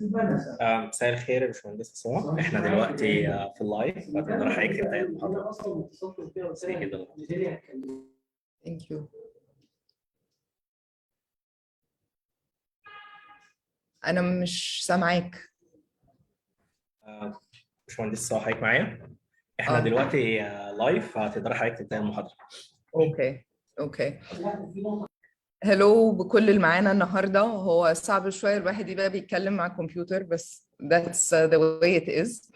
مساء الخير يا باشمهندس سمو. احنا دلوقتي في اللايف، فتقدر حضرتك تبدا المحاضره. سريع جدا. Thank you. أنا مش سامعاك. باشمهندس سمو، حضرتك معايا؟ احنا دلوقتي لايف، فتقدر حضرتك تبدا المحاضره. اوكي. هلو بكل اللي معانا النهارده. هو صعب شويه الواحد يبقى بيتكلم مع الكمبيوتر، بس that's the way it is.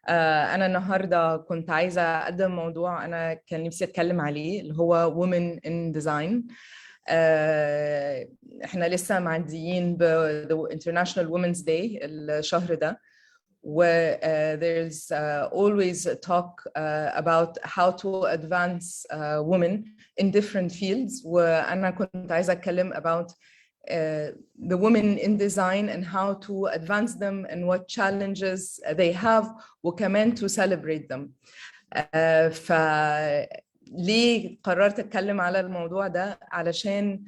أنا النهارده كنت عايزة أقدم موضوع أنا كان نفسي أتكلم عليه، اللي هو Women in Design. إحنا لسه معديين ب the International Women's Day الشهر ده، و there's always talk about how to advance women in different fields. وأنا كنت عايزة أتكلم about the women in design and how to advance them and what challenges they have, وكمان to celebrate them. فليه قررت أتكلم على الموضوع ده؟ علشان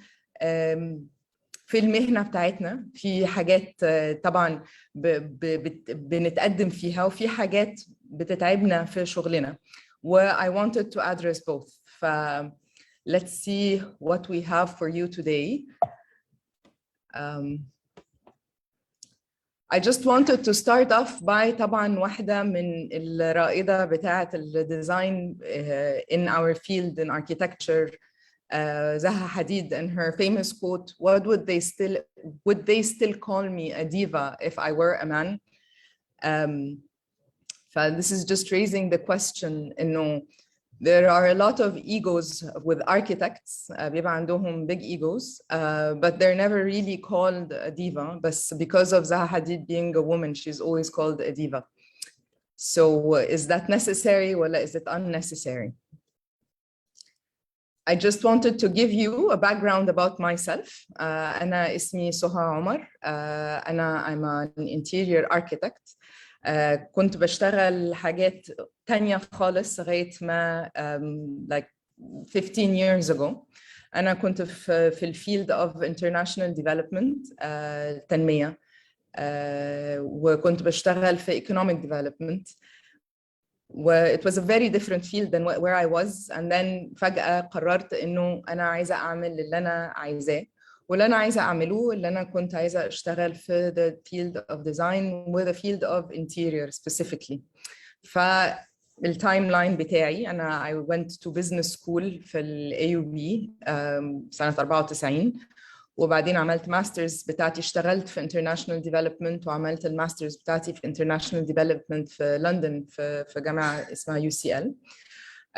في المهنة بتاعتنا في حاجات طبعا بنتقدم فيها، وفي حاجات بتتعبنا في شغلنا. و I wanted to address both. Let's see what we have for you today. I just wanted to start off by طبعا واحدة من الرائدة بتاعة الديزاين in our field in architecture, Zaha Hadid, and her famous quote, "What would they still call me a diva if I were a man?" This is just raising the question, there are a lot of egos with architects, بيبقى عندهم big egos, but they're never really called a diva. But because of Zaha Hadid being a woman, she's always called a diva. So is that necessary or is it unnecessary? I just wanted to give you a background about myself. أنا اسمي سهى عمر. I'm an interior architect. كنت بشتغل حاجات تانية خالص لغاية ما like 15 years ago. أنا كنت في الفيلد of international development, تنمية, وكنت بشتغل في economic development. It was a very different field than where I was. And then فجأة قررت إنه أنا عايزة أعمل اللي أنا عايزاه، واللي أنا عايزة أعمله اللي أنا كنت عايزة أشتغل في the field of design with the field of interior specifically. فالتايم لاين بتاعي أنا I went to business school في ال AUB سنة 94، وبعدين عملت ماسترز بتاعتي، اشتغلت في international development، وعملت الماسترز بتاعتي في international development في لندن في جامعة اسمها UCL.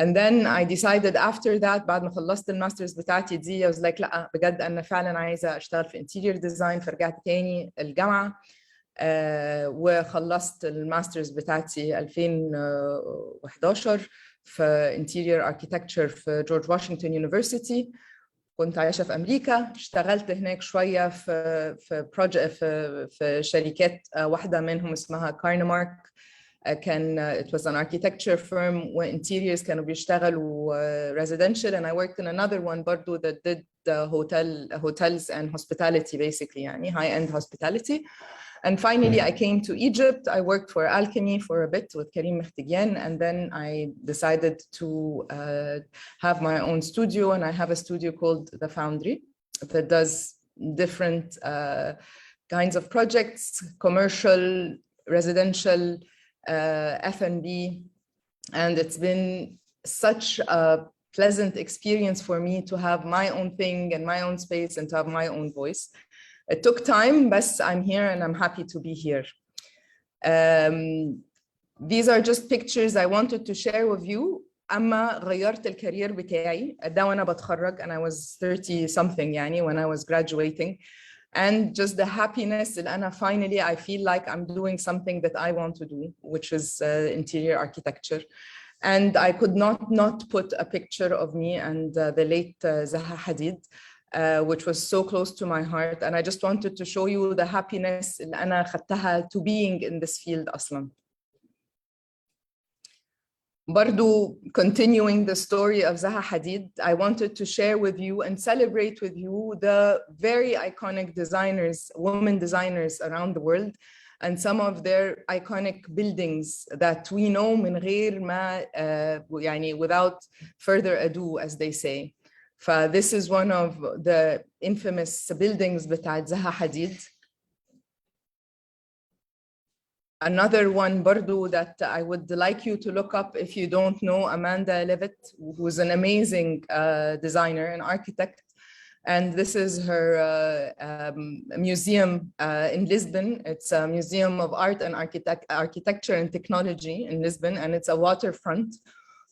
And then I decided after that بعد ما خلصت الماسترز بتاعتي دي I was like لا بجد أنا فعلا عايزة أشتغل في interior design. فرجعت تاني الجامعة وخلصت الماسترز بتاعتي 2011 في interior architecture في جورج واشنطن يونيفرسيتي. كنت عايشة في أمريكا، اشتغلت هناك شوية في شركات، واحدة منهم اسمها كارنمارك. كان it was an architecture firm وinteriors كانوا بيشتغلوا residential, and I worked in another one برضو that did hotels and hospitality basically, يعني high-end hospitality. And finally I came to Egypt. I worked for Alchemy for a bit with Karim Mehtigyan, and then I decided to have my own studio, and I have a studio called The Foundry that does different kinds of projects, commercial, residential, F&B, and it's been such a pleasant experience for me to have my own thing and my own space and to have my own voice. It took time, but I'm here and I'm happy to be here. These are just pictures I wanted to share with you. أما غيرت الكارير بتاعي ده وأنا بتخرج, and I was 30 something يعني when I was graduating. And just the happiness that أنا finally I feel like I'm doing something that I want to do, which is interior architecture. And I could not put a picture of me and the late Zaha Hadid, which was so close to my heart. And I just wanted to show you the happiness اللي أنا خدتها to being in this field أصلاً. برضو continuing the story of Zaha Hadid, I wanted to share with you and celebrate with you the very iconic designers, women designers around the world. and some of their iconic buildings that we know من غير ما يعني without further ado, as they say. This is one of the infamous buildings بتاعت زها حديد. Another one برضو that I would like you to look up if you don't know, Amanda Levitt, who's an amazing designer and architect. And this is her museum in Lisbon. It's a museum of art and architecture and technology in Lisbon, and it's a waterfront.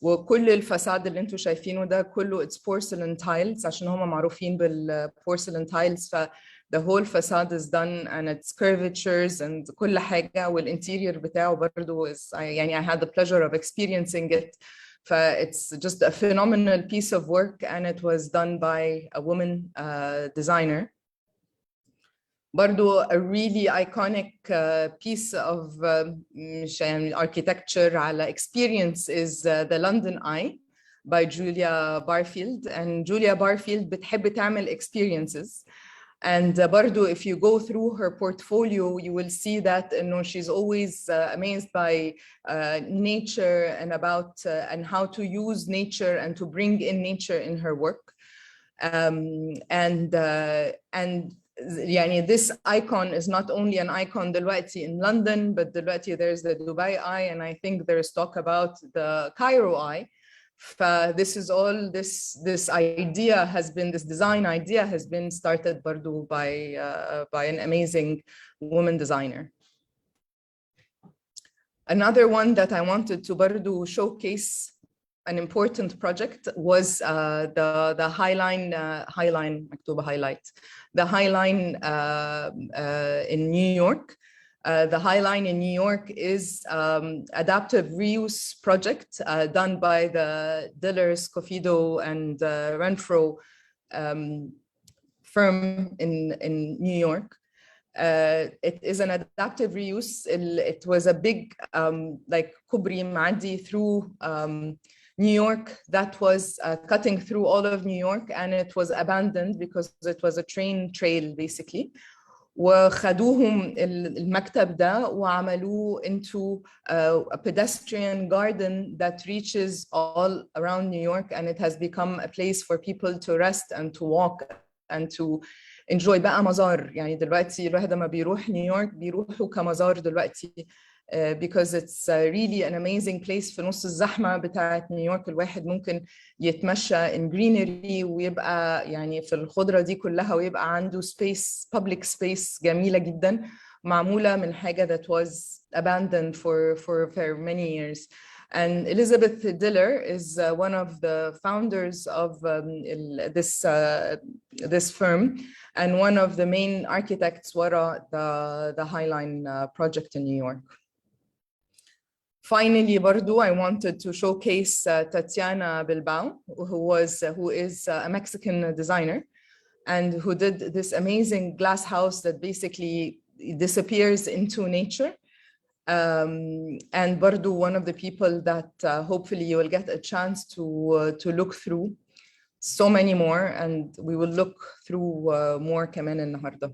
وكل الفساد اللي انتم شايفينه ده كله it's porcelain tiles عشان هم معروفين بالporcelain tiles. The whole facade is done and it's curvatures and كل حاجة, والinterior بتاعه برضو is يعني I had the pleasure of experiencing it. It's just a phenomenal piece of work, and it was done by a woman designer. برضو a really iconic piece of architecture على experience is the London Eye by Julia Barfield. And Julia Barfield بتحب تعمل experiences. And برضو, if you go through her portfolio, you will see that she's always amazed by nature and about and how to use nature and to bring in nature in her work. And يعني this icon is not only an icon دلوقتي in London, but دلوقتي there's the Dubai Eye, and I think there's talk about the Cairo Eye. This is all this idea has been, this design idea has been started برضو by an amazing woman designer. Another one that I wanted to برضو showcase an important project was the Highline مكتوبة highlight, the Highline in New York. The Highline in New York is adaptive reuse project done by the Diller, Scofido, and Renfro firm in New York. It is an adaptive reuse. It was a big like كوبري معدي through New York that was cutting through all of New York, and it was abandoned because it was a train trail basically. وخدوهم المكتب ده وعملوه into a pedestrian garden that reaches all around New York, and it has become a place for people to rest and to walk and to enjoy. بقى مزار يعني دلوقتي الواحد لما بيروح نيويورك بيروحوا كمزار دلوقتي because it's really an amazing place. في نص الزحمة بتاعت نيويورك الواحد ممكن يتمشى in greenery ويبقى يعني في الخضرة دي كلها ويبقى عنده space, public space جميلة جدا معمولة من حاجة that was abandoned for many years. And Elizabeth Diller is one of the founders of this firm and one of the main architects ورا the Highline project in New York. Finally, برضو, I wanted to showcase Tatiana Bilbao, who is a Mexican designer and who did this amazing glass house that basically disappears into nature. And برضو, one of the people that hopefully you will get a chance to look through. So many more, and we will look through more كمان النهارده.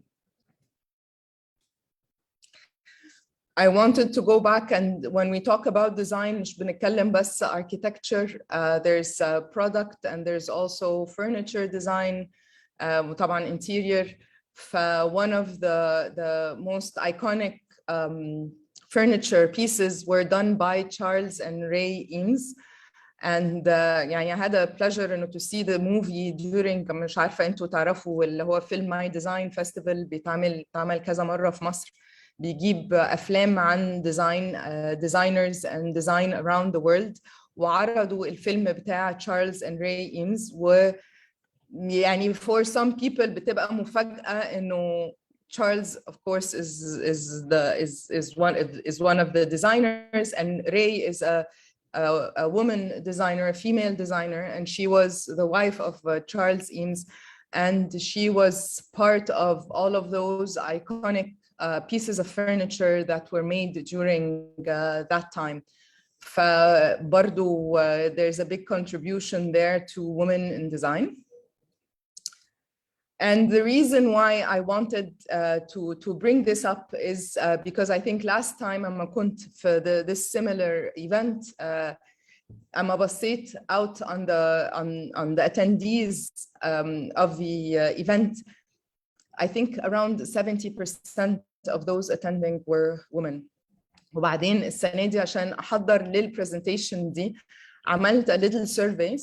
I wanted to go back, and when we talk about design مش بنتكلم بس architecture, there's product and there's also furniture design, وطبعا interior. One of the most iconic furniture pieces were done by Charles and Ray Eames. And يعني I had a pleasure to see the movie during مش عارفة انتوا تعرفوا اللي هو فيلم ماي ديزاين فيستيفال بيتعمل كذا مرة في مصر بيجيب أفلام عن designers and design around the world وعرضوا الفيلم بتاع Charles and Ray Eames ويعني for some people بتبقى مفاجأة إنه Charles of course is one of the designers, and Ray is a woman designer, a female designer, and she was the wife of Charles Eames, and she was part of all of those iconic pieces of furniture that were made during that time. برضو there's a big contribution there to women in design. And the reason why I wanted to bring this up is because I think last time أما كنت في this similar event أما بصيت out on the attendees of the event, I think around 70% of those attending were women. وبعدين السنة دي عشان أحضر للpresentation دي عملت a little survey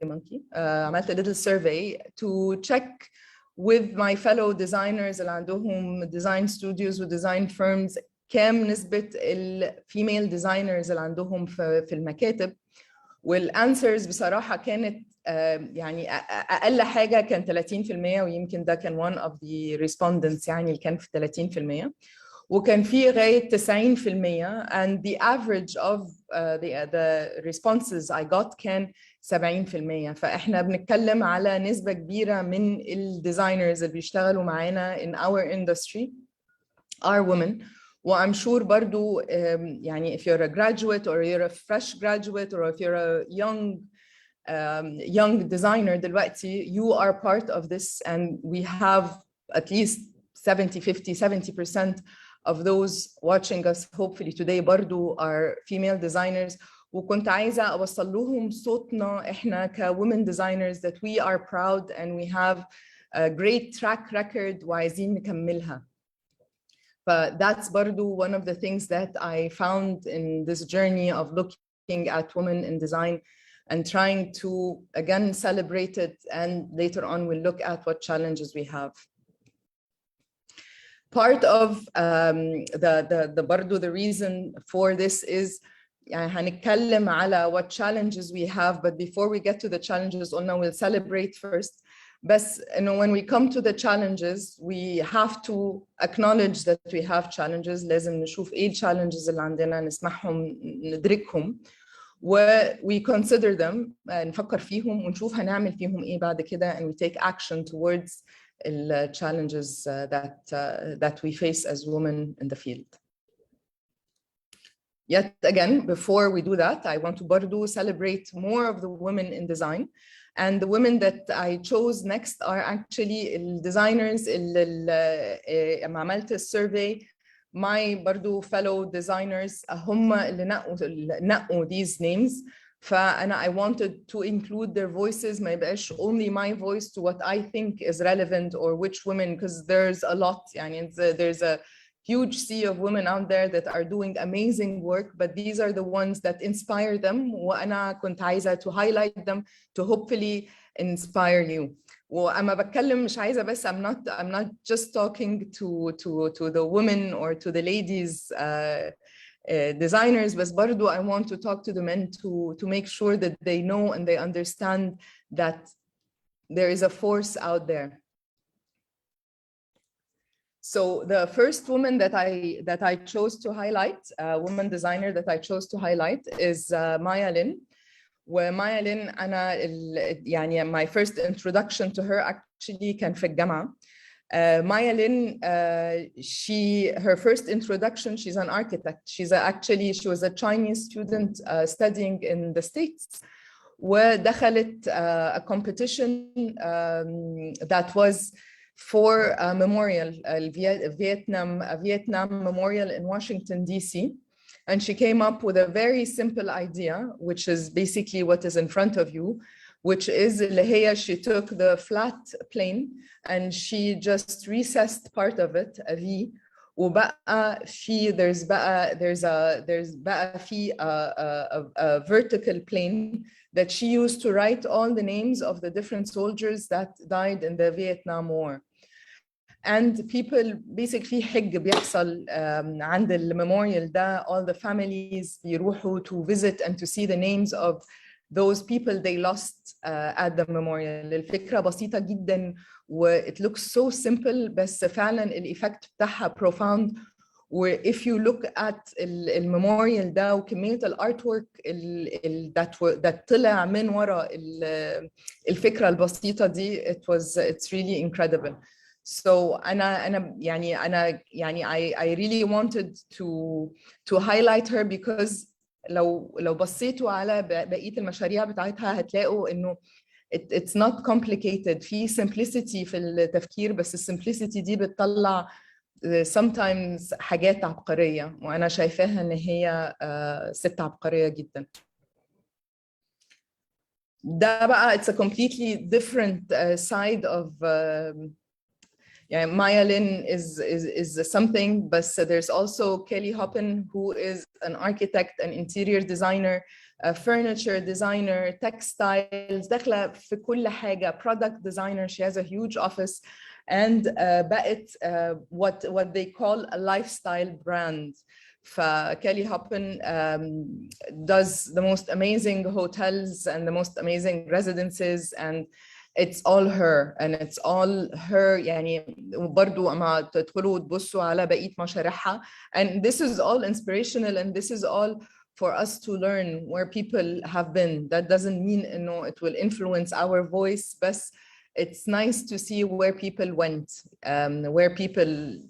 monkey عملت a little survey to check with my fellow designers اللي عندهم design studios و design firms كام نسبة female designers اللي عندهم في المكاتب. والanswers بصراحة كانت يعني أقل حاجة كان 30%، ويمكن ده كان one of the respondents يعني اللي كان في 30%، وكان في لغاية 90%، and the average of the responses I got كان 70%. فإحنا بنتكلم على نسبة كبيرة من الديزاينرز اللي بيشتغلوا معانا in our industry are women. I'm sure برضو يعني if you're a graduate or you're a fresh graduate or if you're a young designer دلوقتي, you are part of this, and we have at least 70% of those watching us hopefully today برضو are female designers. وكنت عايزة أوصل لهم صوتنا إحنا women designers that we are proud and we have a great track record وعايزين نكملها. But that's برضو one of the things that I found in this journey of looking at women in design and trying to again celebrate it, and later on we'll look at what challenges we have. Part of the reason for this is يعني هنتكلم على what challenges we have, but before we get to the challenges قلنا we'll celebrate first. But when we come to the challenges, we have to acknowledge that we have challenges. لازم نشوف ايه challenges اللي عندنا نسمعهم ندركهم we consider them نفكر فيهم ونشوف هنعمل فيهم ايه بعد كده, and we take action towards the challenges that we face as women in the field. Yet again, before we do that, I want to برضو celebrate more of the women in design. And the women that I chose next are actually designers اللي عملت الsurvey, my برضو fellow designers هم اللي نقوا these names. فأنا I wanted to include their voices, ما يبقاش only my voice to what I think is relevant or which women, because there's a lot يعني there's a huge sea of women out there that are doing amazing work, but these are the ones that inspire them وأنا كنت عايزة to highlight them to hopefully inspire you. وأما بتكلم مش عايزة بس I'm not just talking to the women or to the ladies designers, but برضو I want to talk to the men to make sure that they know and they understand that there is a force out there. So the first woman that I chose to highlight, woman designer that I chose to highlight is Maya Lin. ومايا لين أنا يعني my first introduction to her actually كان في الجامعة. Maya Lin, her first introduction, she's an architect. She was a Chinese student studying in the States. ودخلت a competition that was for a memorial, Vietnam Memorial in Washington, D.C. And she came up with a very simple idea, which is basically what is in front of you, which is she took the flat plane and she just recessed part of it, a V, وبقى there's a vertical plane that she used to write all the names of the different soldiers that died in the Vietnam War. And people basically حج بيحصل عند المemorial ده, all the families بيروحوا to visit and to see the names of those people they lost at the memorial. الفكرة بسيطة جدا و it looks so simple, بس فعلا الإفكت بتاعها profound. if you look at المemorial ده وكمية الارتwork that طلع من وراء الفكرة البسيطة دي, it's really incredible. So I really wanted to highlight her because لو بصيتوا على بقية المشاريع بتاعتها هتلاقوا إنه it's not complicated. في simplicity في التفكير، بس السمبlicity دي بتطلع sometimes حاجات عبقرية، وأنا شايفاها إن هي ست عبقرية جدا. ده بقى it's a completely different side of yeah, Maya Lin is something, but there's also Kelly Hoppen, who is an architect, an interior designer, a furniture designer, textiles, داخلة في كل حاجة, product designer. She has a huge office, and بقت what they call a lifestyle brand. Kelly Hoppen does the most amazing hotels and the most amazing residences, and it's all her, and it's all her. يعني برضو أما تدخلوا وتبصوا على بقية مشاريعها, and this is all inspirational, and this is all for us to learn where people have been. That doesn't mean it will influence our voice, but it's nice to see where people went, where people,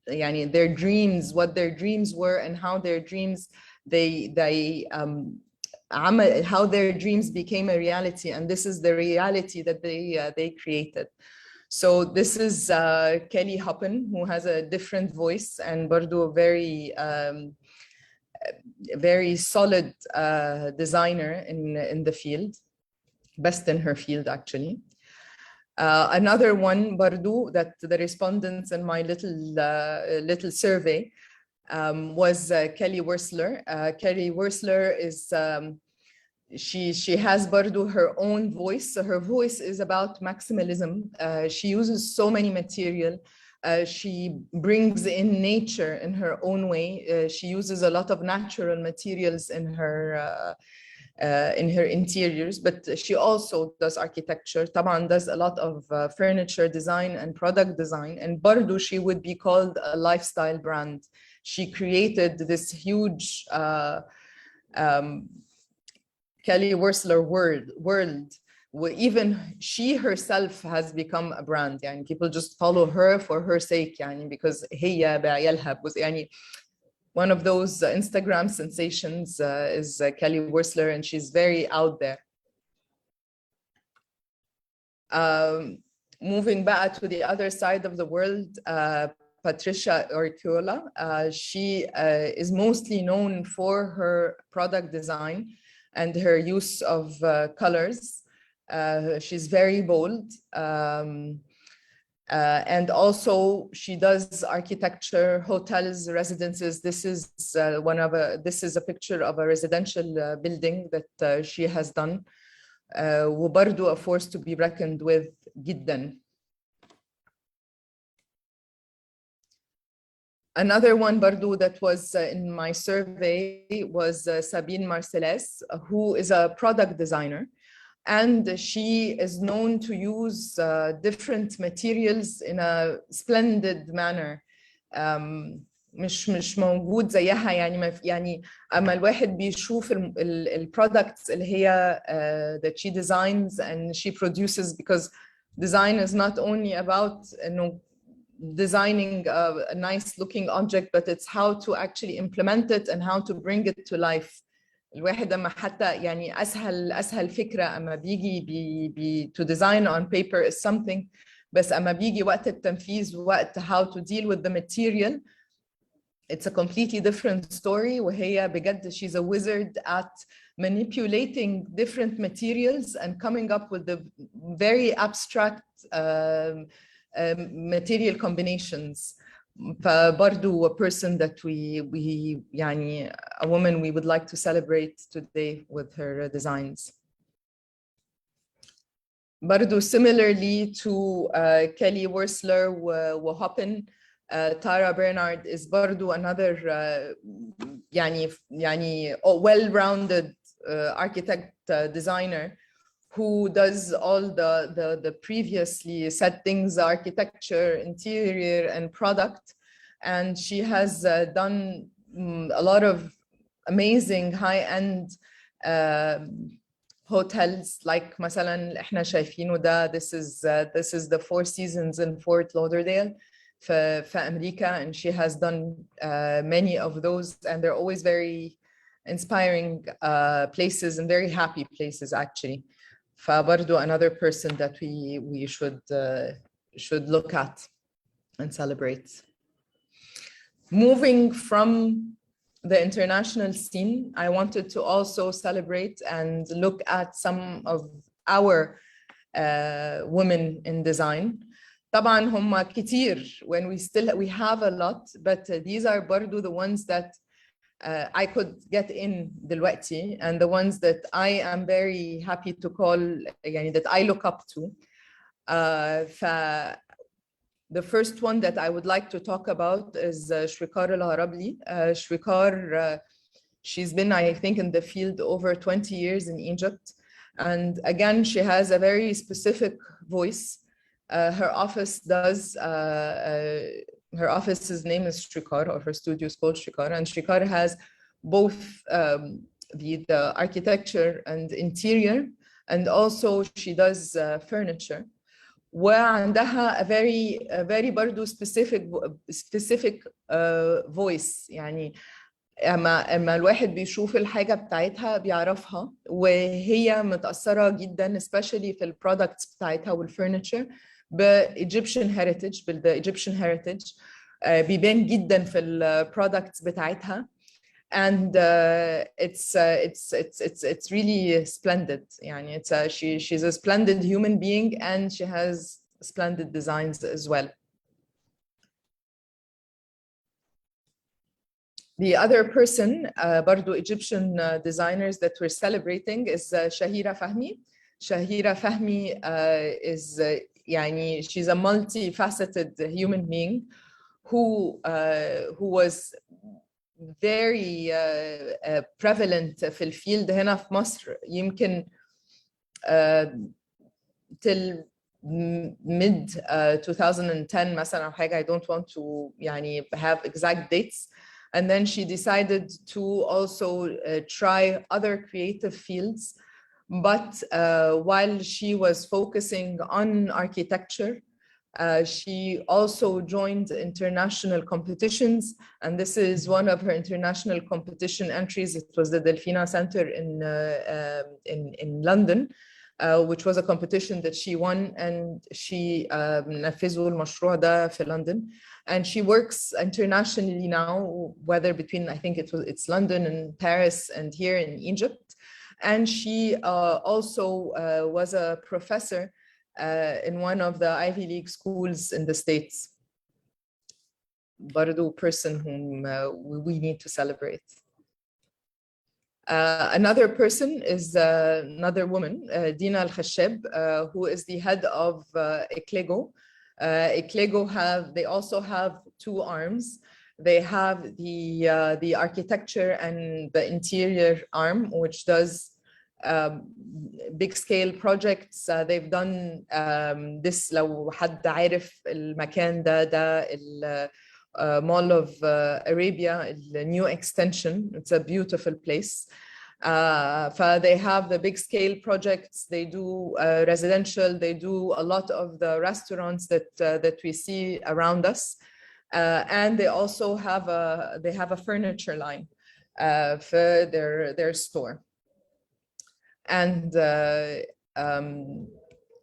يعني their dreams, what their dreams were, and how their dreams how their dreams became a reality, and this is the reality that they created. So this is Kelly Hoppen, who has a different voice and برضو very solid designer in the field, best in her field actually. Another one برضو that the respondents in my little survey was Kelly Wearstler. Kelly Wearstler is she has برضو her own voice. So her voice is about maximalism. She uses so many material. She brings in nature in her own way. She uses a lot of natural materials in her interiors, but she also does architecture. طبعا does a lot of furniture design and product design, and برضو she would be called a lifestyle brand. She created this huge Kelly Wearstler world, where even she herself has become a brand. يعني people just follow her for her sake, يعني because هي بعيالها يعني one of those Instagram sensations is Kelly Wearstler, and she's very out there. Moving back to the other side of the world, Patricia Orquiola, she is mostly known for her product design and her use of colors. She's very bold. And also she does architecture, hotels, residences. This is this is a picture of a residential building that she has done. وبرضو a force to be reckoned with جدا. Another one برضو that was in my survey was Sabine Marcellès, who is a product designer. And she is known to use different materials in a splendid manner. مش موجود زيها يعني اما الواحد بيشوف البرودكتس اللي هي that she designs and she produces, because design is not only about designing a nice looking object, but it's how to actually implement it and how to bring it to life. الواحد اما حتى يعني اسهل فكره اما بيجي to design on paper is something, بس اما بيجي وقت التنفيذ وقت how to deal with the material, it's a completely different story. وهي بجد she's a wizard at manipulating different materials and coming up with the very abstract material combinations. فبرضو a person that we يعني a woman we would like to celebrate today with her designs. برضو similarly to Kelly Wearstler وهوبن, Tara Bernard is برضو another يعني well-rounded architect designer who does all the previously said things, architecture, interior, and product. And she has done a lot of amazing high-end hotels, like مثلا احنا شايفينه ده, this is the Four Seasons in Fort Lauderdale في أمريكا, and she has done many of those, and they're always very inspiring places and very happy places actually. فبرضو another person that we should look at and celebrate. Moving from the international scene, I wanted to also celebrate and look at some of our women in design. طبعا هم كتير when we have a lot, but these are برضو the ones that I could get in دلوقتي, and the ones that I am very happy to call يعني that I look up to. The first one that I would like to talk about is Shwikar Al-Harabli. Shwikar, she's been, I think, in the field over 20 years in Egypt. And again, she has a very specific voice. Her office's name is Shwikar, or her studio is called Shwikar. And Shwikar has both the architecture and interior, and also she does furniture. وعندها a very برضو specific voice. يعني اما الواحد بيشوف الحاجة بتاعتها بيعرفها، وهي متأثرة جدا especially في البرودكتس بتاعتها والفurniture بالEgyptian heritage. بيبان جدا في البرودكتس بتاعتها. And it's really splendid. يعني she's a splendid human being, and she has splendid designs as well. The other person, برضو Egyptian designers that we're celebrating is Shahira Fahmy. Shahira Fahmy is يعني she's a multifaceted human being who was very prevalent في الفيلد هنا في مصر يمكن till mid 2010 مثلا أو حاجة. I don't want to يعني have exact dates. And then she decided to also try other creative fields. But while she was focusing on architecture, she also joined international competitions, and this is one of her international competition entries. It was the Delfina Center in London, which was a competition that she won, and she نفذوا المشروع ده في London. And she works internationally now, whether between, I think it's London and Paris and here in Egypt. And she also was a professor in one of the Ivy League schools in the States. برضو person whom we need to celebrate. Another person is another woman, Dina Al-Khashab, who is the head of Eclego. Eclego they also have two arms. They have the architecture and the interior arm, which does big scale projects. They've done this. لو حد عارف المكان ده Mall of Arabia, the new extension. It's a beautiful place. They have the big scale projects. They do residential. They do a lot of the restaurants that we see around us, and they also have a furniture line for their store. And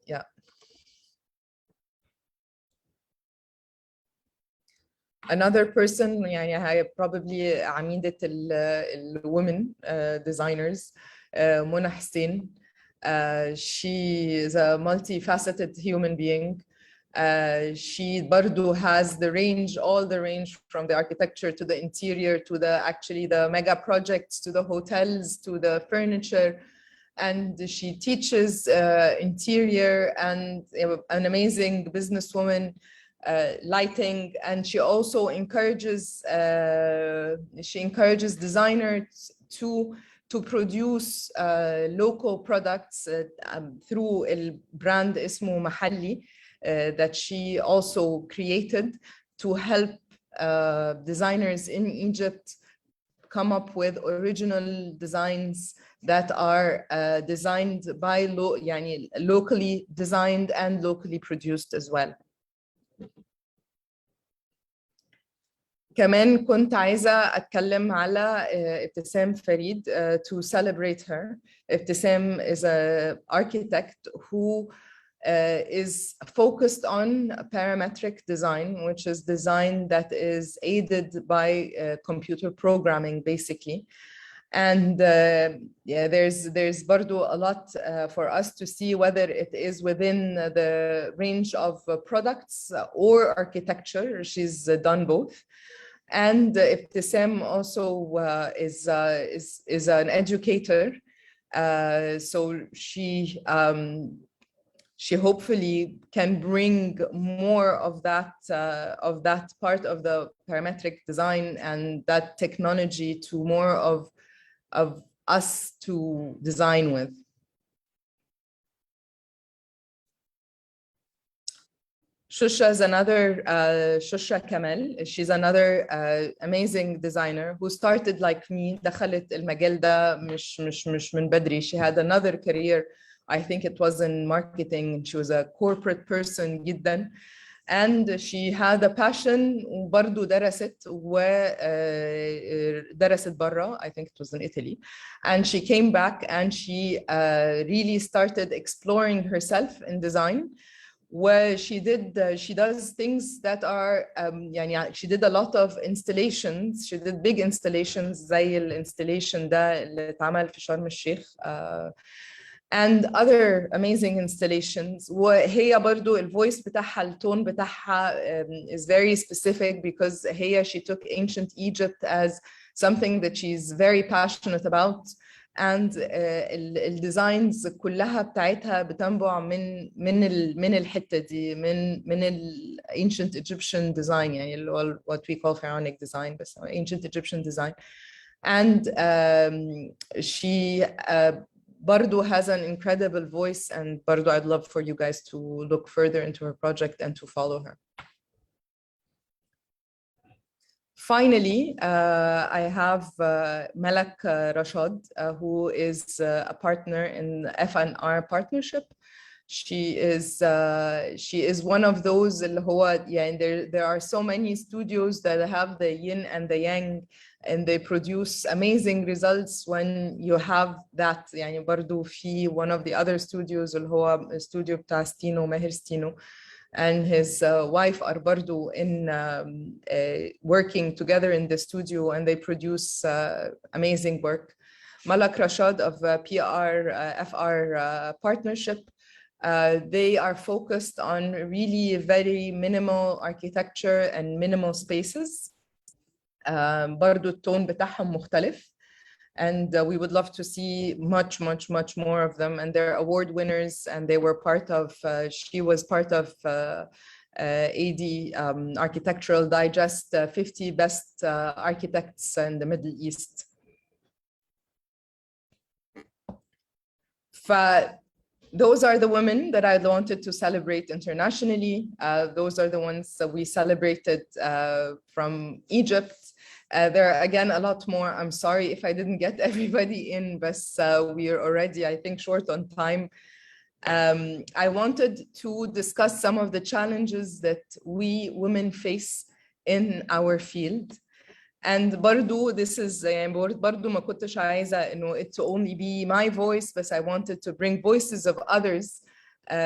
yeah. Another person, يعني probably عميدة women designers, Mona Hussein. She is a multifaceted human being. She برضو has all the range from the architecture to the interior to the mega projects to the hotels to the furniture. And she teaches interior, and an amazing businesswoman. Lighting, and she also encourages designers to produce local products through a brand اسمه محلي that she also created to help designers in Egypt come up with original designs that are designed by locally designed and locally produced as well. كمان كنت عايزة أتكلم على ابتسام فريد to celebrate her. Ibtisam is an architect who is focused on parametric design, which is design that is aided by computer programming, basically. And yeah, there's برضو a lot for us to see whether it is within the range of products or architecture. She's done both. And Ibtisam also is an educator. So she hopefully can bring more of that part of the parametric design and that technology to more of us to design with. Shusha is another, Shusha Kamal. She's another amazing designer who started like me. دخلت المجال ده مش من بدري. She had another career. I think it was in marketing. She was a corporate person جدا. And she had a passion وبرضو درست برا. I think it was in Italy. And she came back and she really started exploring herself in design. Where she does things that are she did a lot of installations. She did big installations زي الانستليشن ده اللي اتعمل في شرم الشيخ and other amazing installations. وهي برضو الفويس بتاعها التون بتاعها is very specific because she took ancient Egypt as something that she's very passionate about. And الديزاينز كلها بتاعتها بتنبع من الحتة دي من ال ancient Egyptian design يعني اللي هو what we call pharaonic design بس ancient Egyptian design. And she برضو has an incredible voice and برضو I'd love for you guys to look further into her project and to follow her. Finally, I have Malak Rashad, who is a partner in the F&R partnership. She is one of those اللي هو there are so many studios that have the yin and the yang and they produce amazing results when you have that. يعني برضو في one of the other studios اللي هو studio بتاع ستينو ماهر ستينو and his wife are برضو in working together in the studio and they produce amazing work. Malak Rashad of FR partnership, they are focused on really very minimal architecture and minimal spaces. برضو التون بتاعهم مختلف. And we would love to see much more of them. And they're award winners. And they were part of, she was part of AD Architectural Digest 50 Best Architects in the Middle East. Those are the women that I wanted to celebrate internationally. Those are the ones that we celebrated from Egypt. There are again a lot more. I'm sorry if I didn't get everybody in, but we are already, I think, short on time. I wanted to discuss some of the challenges that we women face in our field. And برضو this is برضو ما كنتش عايزة إنه it to only be my voice, but I wanted to bring voices of others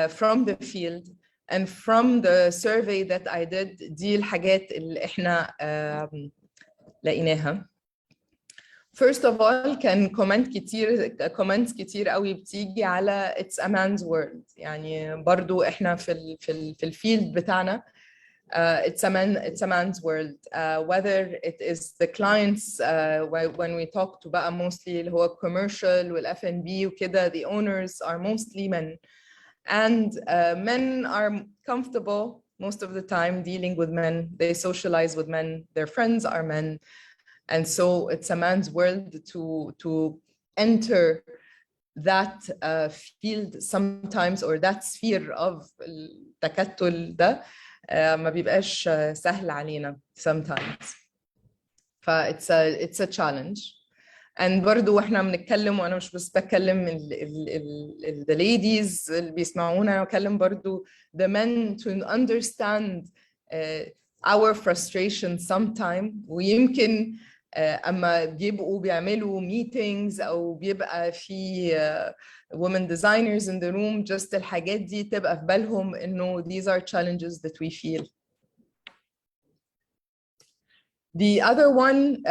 from the field. And from the survey that I did, دي الحاجات اللي إحنا لقيناها. First of all كان comments كتير قوي بتيجي على it's a man's world. يعني برضو إحنا في الفيلد بتاعنا it's a man's world. Whether it is the clients when we talk to بقى mostly اللي هو commercial وال F&B وكده, the owners are mostly men. And men are comfortable most of the time dealing with men. They socialize with men. Their friends are men. And so it's a man's world to enter that field sometimes, or that sphere of التكتل ده ما بيبقاش سهل علينا sometimes. It's a challenge. And برضو احنا بنتكلم, وانا مش بس بتكلم the ladies اللي بيسمعونا, انا بتكلم برضو the men to understand our frustration sometime. ويمكن اما بيبقوا بيعملوا meetings او بيبقى في women designers in the room, just الحاجات دي تبقى في بالهم انه these are challenges that we feel. The other one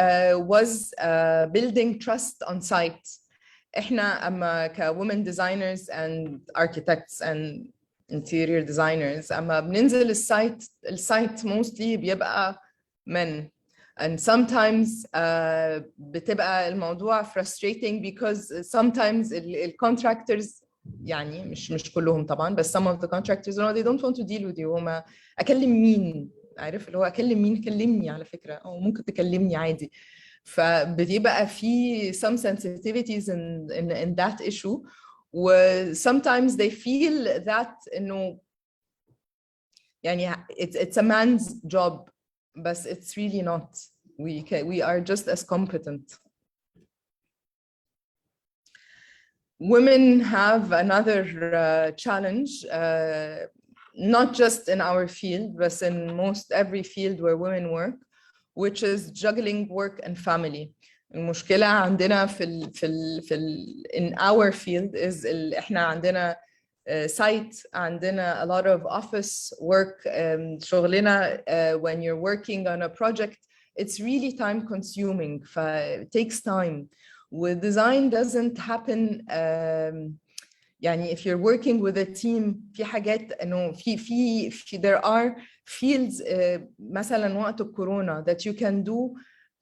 was building trust on site. احنا اما ك women designers and architects and interior designers اما بننزل السايت mostly بيبقى men. And sometimes بتبقى الموضوع frustrating because sometimes contractors يعني مش كلهم طبعا بس some of the contractors they don't want to deal with you. هما اكلم مين؟ عارف اللي هو اكلم مين؟ كلمني على فكرة او ممكن تكلمني عادي. فبتبقى في some sensitivities in that issue. Sometimes they feel that انه يعني it's a man's job. But it's really not. We are just as competent. Women have another challenge, not just in our field, but in most every field where women work, which is juggling work and family. المشكلة عندنا in our field is إحنا عندنا site عندنا a lot of office work. شغلنا when you're working on a project it's really time consuming. It takes time. Design doesn't happen يعني if you're working with a team في حاجات انه في there are fields مثلا وقت الكورونا that you can do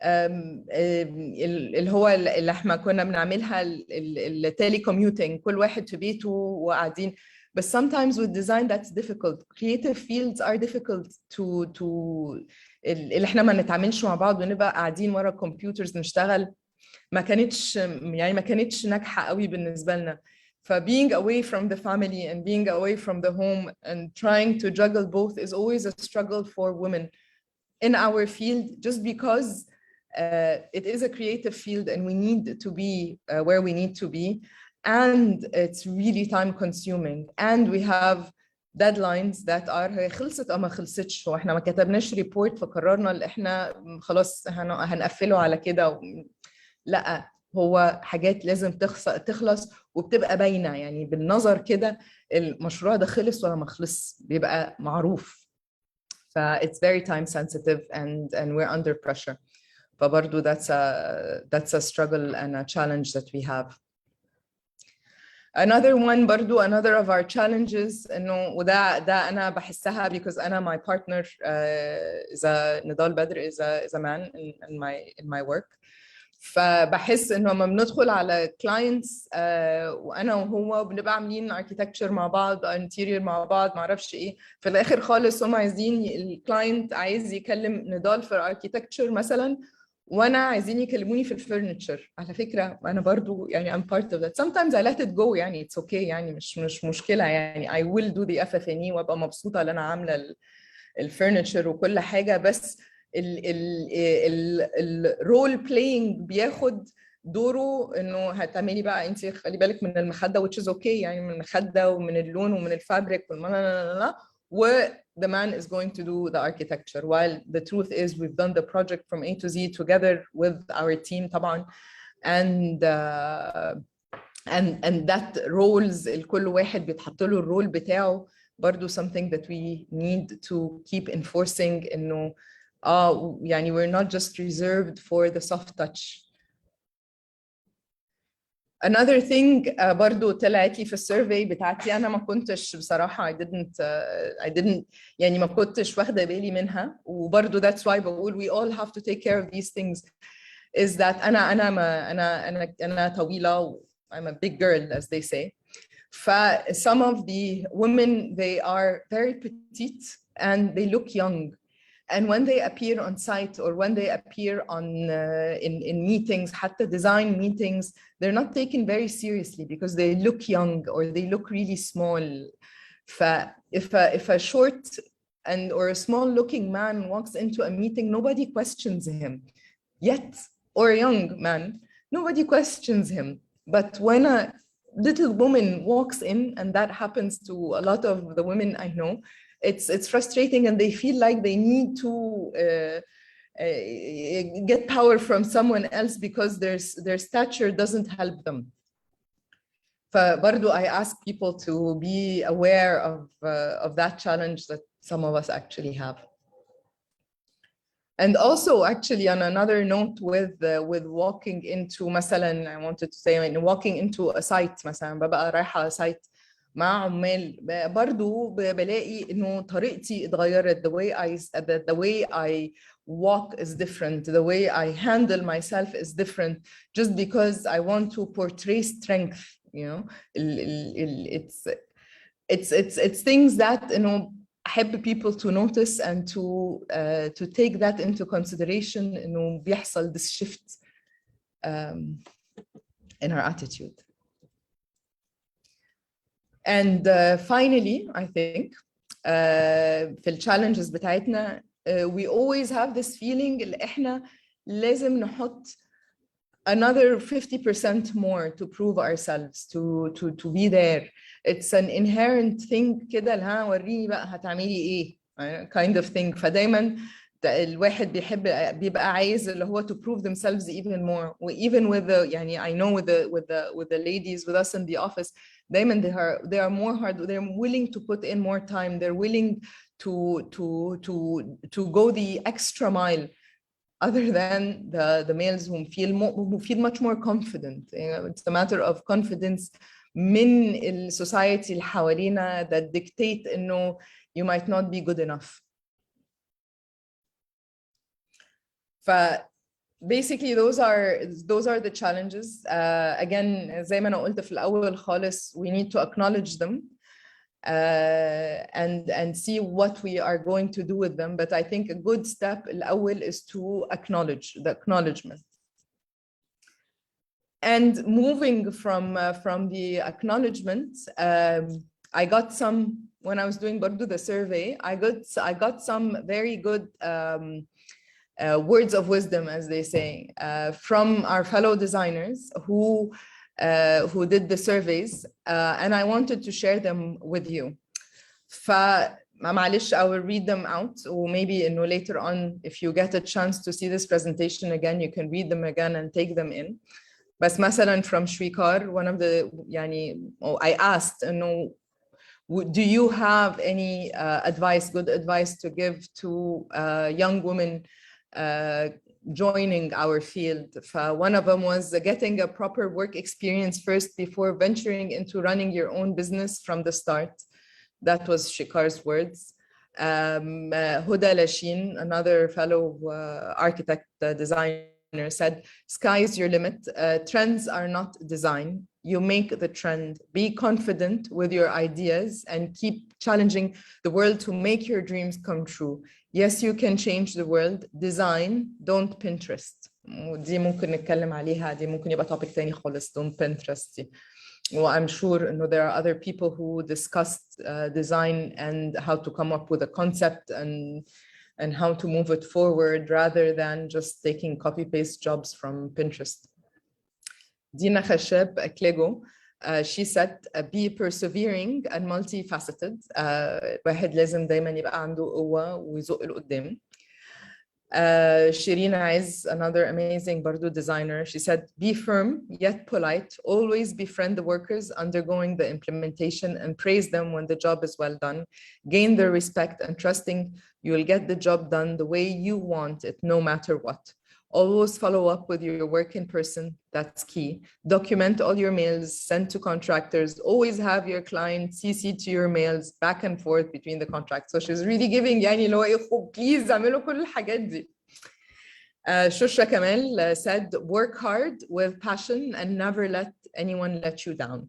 اللي هو اللي احنا كنا بنعملها التيلي كوميوتنج كل واحد في بيته وقاعدين. But sometimes with design that's difficult. Creative fields are difficult to اللي احنا ما نتعاملش مع بعض ونبقى قاعدين ورا الكمبيوترز نشتغل ما كانتش ناجحة قوي بالنسبة لنا. being away from the family and being away from the home and trying to juggle both is always a struggle for women in our field, just because it is a creative field and we need to be where we need to be, and it's really time consuming, and we have deadlines that are خلصت أو ما خلصتش. واحنا ما كتبناش ريبورت فقررنا اللي احنا خلاص هنقفله على كده. لا، هو حاجات لازم تخلص وبتبقى باينة يعني بالنظر كده المشروع ده خلص ولا ما خلص بيبقى معروف. it's very time sensitive and we're under pressure. فبرضو that's a struggle and a challenge that we have. Another one برضو another of our challenges انه وده انا بحسها because انا my partner is a نضال بدر is a man in my work. فبحس انه لما بندخل على clients وانا وهو بنبقى عاملين architecture مع بعض interior مع بعض ما اعرفش ايه، في الاخر خالص هم عايزين الكلاينت عايز يكلم نضال في architecture مثلا وانا عايزين يكلموني في الفurniture. على فكره انا برضو يعني I'm part of that. Sometimes I let it go يعني it's okay يعني مش مشكله يعني I will do the FF&E وابقى مبسوطه ان انا عامله الفurniture وكل حاجه. بس الرول بلاينج بياخد دوره انه هتعملي بقى انت خلي بالك من المخده which is okay يعني من المخده ومن اللون ومن الفابريك و the man is going to do the architecture, while the truth is we've done the project from A to Z together with our team طبعا and that roles كل واحد بيتحط له الرول بتاعه برضو something that we need to keep enforcing انه يعني we're not just reserved for the soft touch. Another thing برضو طلعت لي في السيرفي بتاعتي أنا ما كنتش بصراحة I didn't يعني ما كنتش واخدة بالي منها وبرضو that's why بقول we all have to take care of these things is that أنا طويلة I'm a big girl as they say. Some of the women they are very petite and they look young. And when they appear on site or when they appear on in meetings, حتى design meetings, they're not taken very seriously because they look young or they look really small. If a short or a small-looking man walks into a meeting, nobody questions him. Yet, or a young man, nobody questions him. But when a little woman walks in, and that happens to a lot of the women I know, it's frustrating, and they feel like they need to get power from someone else because their stature doesn't help them. فبرضو I ask people to be aware of that challenge that some of us actually have. And also, actually, on another note, with walking into مثلا, I wanted to say, walking into a site مثلا، ببقى رايحة site مع عمال، برضو بلاقي إنه طريقتي اتغيرت. The way I walk is different. The way I handle myself is different, just because I want to portray strength. You know, it's things that, you know, أحب people to notice and to take that into consideration. إنه بيحصل this shift in our attitude. And finally, I think في الchallenges بتاعتنا we always have this feeling اللي إحنا لازم نحط another 50% more to prove ourselves, to be there. It's an inherent thing كده، ها وريني بقى هتعملي ايه kind of thing. فدايما الواحد بيبقى عايز اللي هو to prove themselves even more. Even with the يعني I know with the ladies with us in the office, دايما they are more hard. They're willing to put in more time. They're willing to go the extra mile, other than the males who feel much more confident. You know, it's a matter of confidence من ال society اللي حوالينا that dictate إنه you might not be good enough. Basically those are the challenges. Again, زي ما أنا قلت في الأول خالص, we need to acknowledge them and see what we are going to do with them. But I think a good step الأول is to acknowledge the acknowledgement. And moving from the acknowledgement, I got some, when I was doing the survey, I got some very good words of wisdom, as they say, from our fellow designers who did the surveys, and I wanted to share them with you. معلش, I will read them out, or maybe later on, if you get a chance to see this presentation again, you can read them again and take them in. But مثلا from Shwikar, one of the I asked, do you have any good advice to give to young women joining our field? One of them was getting a proper work experience first before venturing into running your own business from the start. That was Shikar's words. Huda Lashin, another fellow architect designer, said, sky is your limit. Trends are not design. You make the trend. Be confident with your ideas and keep challenging the world to make your dreams come true. Yes, you can change the world. Design, don't Pinterest. دي ممكن نتكلم عليها. دي ممكن يبقى topic تاني خالص. Don't Pinterest. Well, I'm sure there are other people who discussed design and how to come up with a concept and how to move it forward rather than just taking copy-paste jobs from Pinterest. Dina Khashab Klego, she said, be persevering and multifaceted. واحد لازم دايما يبقى عنده قوة ويزق لقدام. Shireen Aiz, another amazing Bardo designer, she said, be firm yet polite, always befriend the workers undergoing the implementation and praise them when the job is well done. Gain their respect and trusting you will get the job done the way you want it, no matter what. Always follow up with your work in person, that's key. Document all your mails sent to contractors. Always have your client CC to your mails back and forth between the contracts. So she's really giving, please اعملوا كل الحاجات دي. Shusha Kamal said, work hard with passion and never let anyone let you down.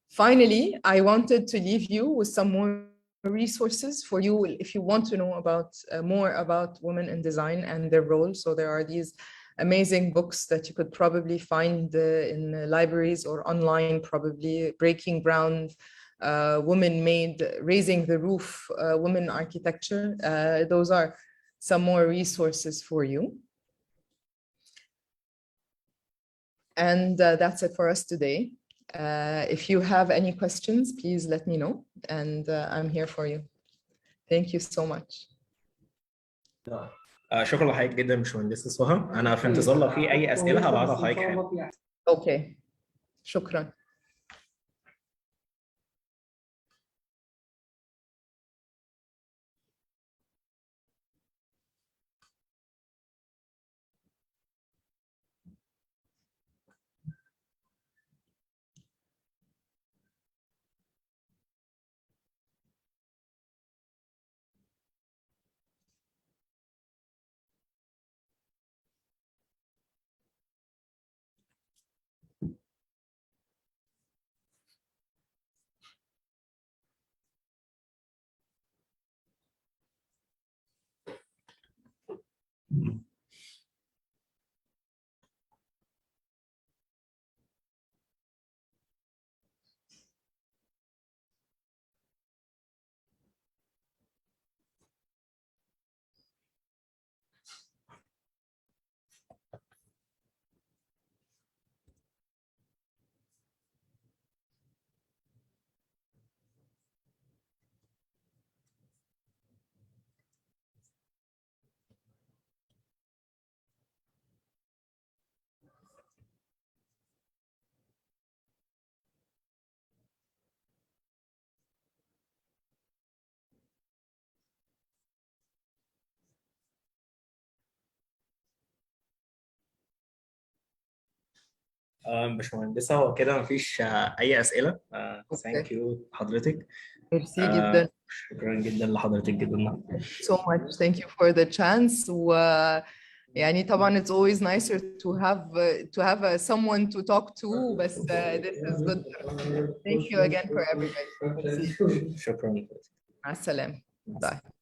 Finally, I wanted to leave you with some more resources for you if you want to know about more about women in design and their role. So there are these amazing books that you could probably find in libraries or online, probably Breaking Ground, Women Made, Raising the Roof, Women Architecture. Those are some more resources for you. And that's it for us today. If you have any questions, please let me know, and I'm here for you. Thank you so much. شكرا لحضرتك جدا باشمهندسة سهى. انا في انتظار لو في اي اسئله هبعتها لحضرتك حالا. اوكي، شكرا. باشمهندسة هو كده مفيش اي اسئله. ثانك يو حضرتك. ميرسي جدا. شكرا جدا لحضرتك جدا. So much. Thank you for the chance. يعني طبعا it's always nicer to have someone to talk to, but this is good. Thank you again for everybody. شكرا. مع السلامة. Bye.